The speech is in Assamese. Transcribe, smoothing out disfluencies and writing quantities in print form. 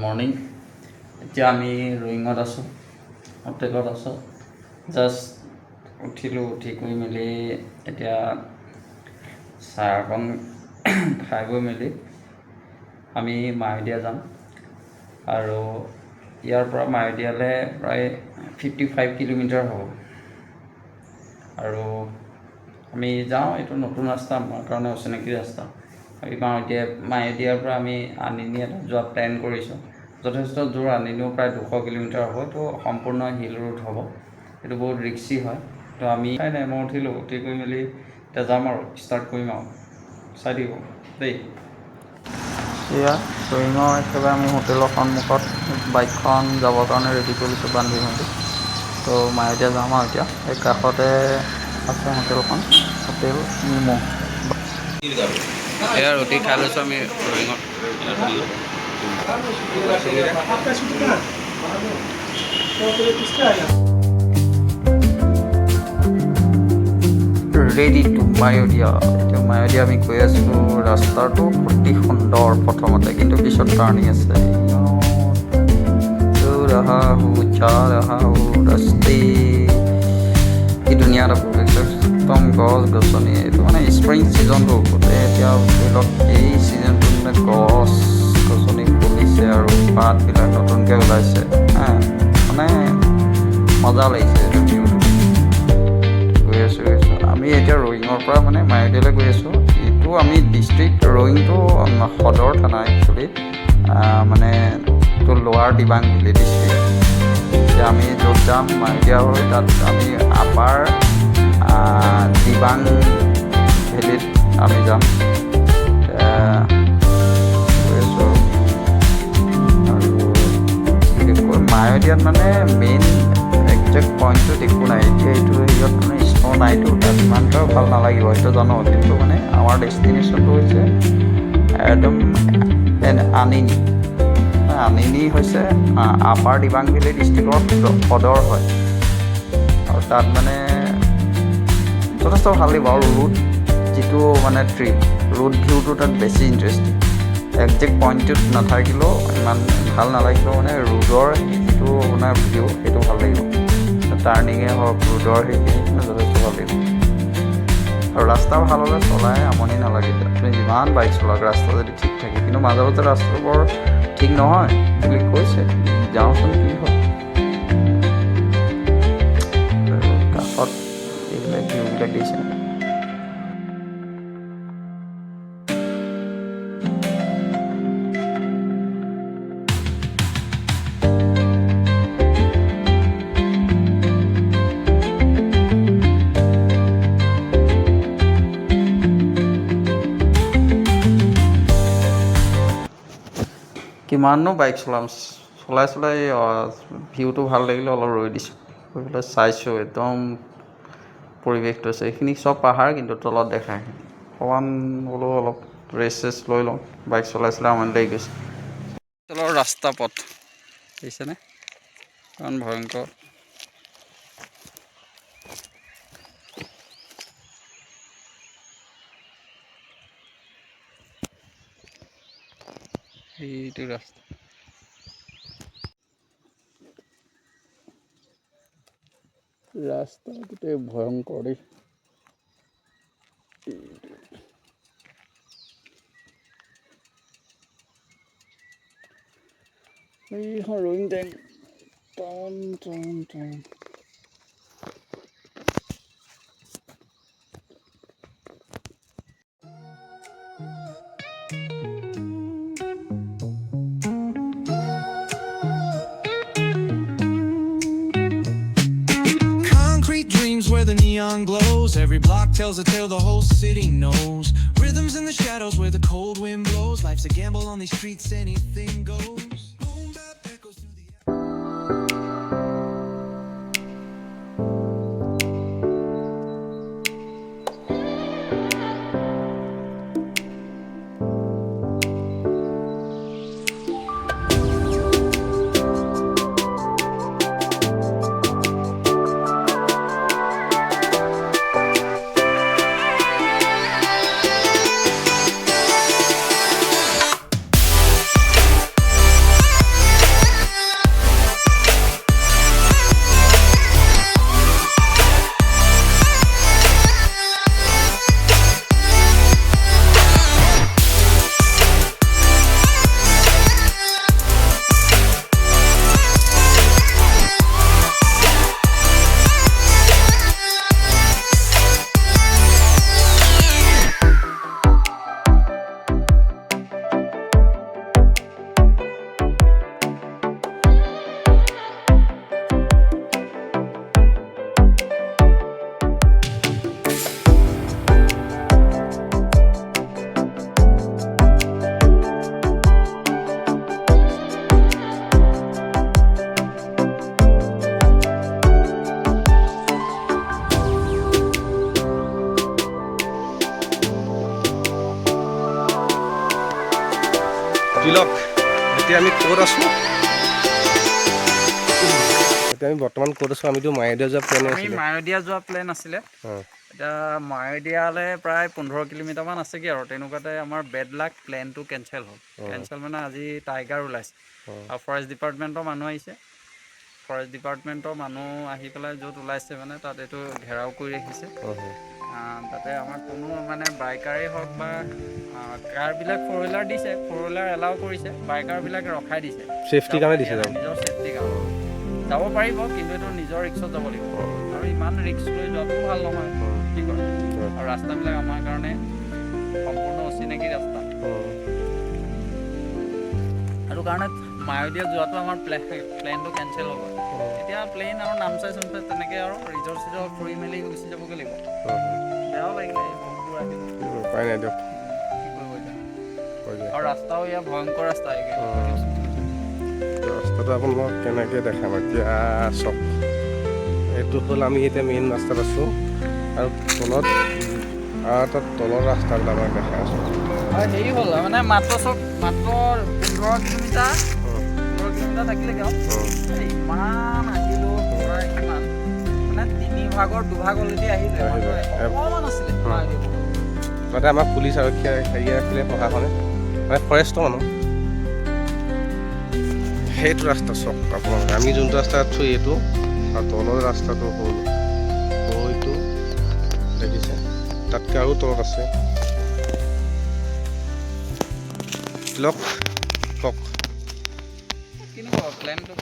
মৰ্ণিং। এতিয়া আমি ৰয়িঙত আছোঁ, হোটেলত আছোঁ। জাষ্ট উঠিলোঁ, উঠি কৰি মেলি এতিয়া চাহ অকণ খাই বৈ মেলি আমি মায়'দিয়া যাম। আৰু ইয়াৰ পৰা মায়'দিয়ালৈ প্ৰায় 55 কিলোমিটাৰ হ'ব। আৰু আমি যাওঁ, এইটো নতুন ৰাস্তা, আমাৰ কাৰণে অচিনাকি ৰাস্তা। মায়'দিয়াৰ পৰা আমি আনিনি এটা যোৱা প্লেন কৰিছোঁ। যথেষ্ট দূৰ, আনিনিও প্ৰায় 200 কিলোমিটাৰ হ'ব। এইটো সম্পূৰ্ণ হিল ৰোড হ'ব, এইটো বহুত ৰিক্সি হয়। তো আমি নাই মই উঠিলোঁ, উঠি কৰি মেলি এতিয়া যাম আৰু ষ্টাৰ্ট কৰিম আৰু চাই দিব দেই। এয়া ৰয়িঙৰ একেবাৰে আমি হোটেলৰ সন্মুখত বাইকখন যাবৰ কাৰণে ৰেডি কৰিছোঁ বান্ধি মেলি। তো মায়'দিয়া যাম আৰু এতিয়া। এই কাষতে আছে হোটেলখন, হোটেল নিমো। এয়া ৰুটি খাই লৈছোঁ আমি ৰয়িঙত। ৰেডি টু মায়'দিয়া। এতিয়া মায়'দিয়া আমি গৈ আছোঁ। ৰাস্তাটো অতি সুন্দৰ প্ৰথমতে, কিন্তু পিছত টাৰ্ণিং আছে। ৰাস্তে কি ধুনীয়া এটা পৰিৱেশ, একদম গছ গছনি। এইটো মানে স্প্ৰিং ছিজনটো গোটেই। এতিয়া ধৰি লওক এই ছিজনটোত মানে গছ গছনি ফুলিছে আৰু পাতবিলাক নতুনকৈ ওলাইছে। মানে মজা লাগিছে এইটো ভিউটো। গৈ আছোঁ আমি এতিয়া ৰয়িঙৰ পৰা মানে মায়'দিয়ালৈ গৈ আছোঁ। এইটো আমি ডিষ্ট্ৰিক্ট, ৰয়িঙটো সদৰ থানা একচুৱেলি, মানে এইটো লোৱাৰ দিবাং ভেলী ডিষ্ট্ৰিক্ট। এতিয়া আমি য'ত যাম মায়'দিয়া হৈ, তাত আমি আপাৰ দিবাং ভেলীত আমি যাম। গৈ আছোঁ আৰু বিশেষকৈ মায়'দিয়াত মানে মেইন একজেক্ট পইণ্টটোত একো নাই। এতিয়া এইটো হেৰিয়ত মানে স্ন' নাইতো, তাত ইমানটাও ভাল নালাগিব সেইটো জানো, কিন্তু মানে আমাৰ ডেষ্টিনেশ্যনটো হৈছে একদম আনিনি হৈছে আপাৰ দিবাং ভেলী ডিষ্ট্ৰিক্টৰ সদৰ হয়। আৰু তাত মানে যথেষ্ট ভাল লাগিব। আৰু ৰোড যিটো মানে ৰোড ভিউটো তাত বেছি ইণ্টাৰেষ্টিং। একজেক্ট পইণ্টটোত নাথাকিলেও, ইমান ভাল নালাগিলেও মানে ৰোডৰ যিটো আপোনাৰ ভিউ সেইটো ভাল লাগিব। টাৰ্ণিঙে হওক, ৰোডৰ সেইখিনি যথেষ্ট ভাল লাগিব। আৰু ৰাস্তা ভাল হ'লে চলাই আমনি নালাগে। আপুনি যিমান বাইক চলাওক, ৰাস্তা যদি ঠিক থাকে। কিন্তু মাজে মাজে ৰাস্তাটো বৰ ঠিক নহয় বুলি কৈছে, যাওঁচোন কি হয়। কাষত এইবিলাক ভিউবিলাক দিছে। কিমাননো বাইক চলাই ভিউটো ভাল লাগিলে অলপ ৰৈ দিছোঁ, ৰৈ পেলাই চাইছোঁ একদম পৰিৱেশটো আছে। এইখিনি চব পাহাৰ, কিন্তু তলত দেখায়। অকণমান বোলো অলপ ৰেষ্ট লৈ লওঁ, বাইক চলাই আমনি লাগি গৈছে। তলৰ ৰাস্তা পথ দেখিছেনে, ইমান ভয়ংকৰ। সেইটো ৰাস্তা গোটেই ভয়ংকৰ দেই। এইখন ৰয়িং town. Where the neon glows, every block tells a tale the whole city knows. Rhythms in the shadows where the cold wind blows. Life's a gamble on these streets, anything goes. Boom bap echoes through the Tilak এতিয়া আমি ক'ত আছোঁ এতিয়া আমি বৰ্তমান ক'ত আছোঁ আমিতো মায়'দিয়া যোৱা প্লেন আমি আছিলে মায়'দিয়া যোৱা প্লেন আছিলে অঁ এতিয়া মায়'দিয়ালৈ প্ৰায় 15 কিলোমিটাৰমান আছেগৈ আৰু তেনেকুৱাতে আমাৰ বেড লাক প্লেনটো কেঞ্চেল হ'ল কেঞ্চেল মানে আজি টাইগাৰ ওলাইছে আৰু ফৰেষ্ট ডিপাৰ্টমেণ্টৰ মানুহ আহিছে ফৰেষ্ট ডিপাৰ্টমেণ্টৰ মানুহ আহি পেলাই য'ত ওলাইছে মানে তাত এইটো ঘেৰাও কৰি ৰাখিছে তাতে আমাৰ কোনো মানে বাইকাৰেই হওক বা কাৰবিলাক ফ'ৰ হুইলাৰ দিছে ফ'ৰ হুইলাৰ এলাউ কৰিছে বাইকাৰবিলাক ৰখাই দিছে ছেফটিৰ কাৰণে দিছে যাব নিজৰ ছেফটিৰ কাৰণে যাব পাৰিব কিন্তু এইটো নিজৰ ৰিক্সত যাব লাগিব আৰু ইমান ৰিক্স লৈ যোৱাটোও ভাল নহয় কি কৰে আৰু ৰাস্তাবিলাক আমাৰ কাৰণে সম্পূৰ্ণ অচিনাকি ৰাস্তা সেইটো কাৰণে মায়'দিয়া যোৱাটো আমাৰ প্লেনটো কেঞ্চেল হ'ব এতিয়া প্লেন আৰু নামচাই চামচাই তেনেকৈ আৰু ৰিজৰ্ট চিজৰ্ট ফুৰি মেলি গুচি যাবগৈ লাগিব বেয়াও লাগিলে বহুত দূৰ আহিব উপায় নাই দিয়ক কি কৰিব এতিয়া আৰু ৰাস্তাও ইয়াৰ ভয়ংকৰ ৰাস্তা ৰাস্তাটো আপোনাক কেনেকৈ দেখাম এতিয়া চাওক এইটো হ'ল আমি এতিয়া মেইন ৰাস্তাত আছোঁ আৰু তলত আৰু তাত তলৰ ৰাস্তাবিলাক আমাক দেখাই আছোঁ হয় হেৰি হ'ল মানে মাত্ৰ 15 কিলোমিটাৰ থাকিলেগৈ আৰু ইমান আহিলোঁ কিমান মানে 3 ভাগৰ 2 ভাগ অলৰেডি আহিলে অকণমান আছিলে তাতে আমাৰ পুলিচ আৰক্ষী হেৰি আছিলে প্ৰশাসনে মানে ফৰেষ্টৰ মানুহ সেইটো ৰাস্তা চাওক আপোনালোকে আমি যোনটো ৰাস্তাত আছোঁ এইটো আৰু তলৰ ৰাস্তাটো হ'ল এইটো দেখিছে তাতকৈ আৰু তলত আছে লওক কওক কেনেকুৱা প্লেনটো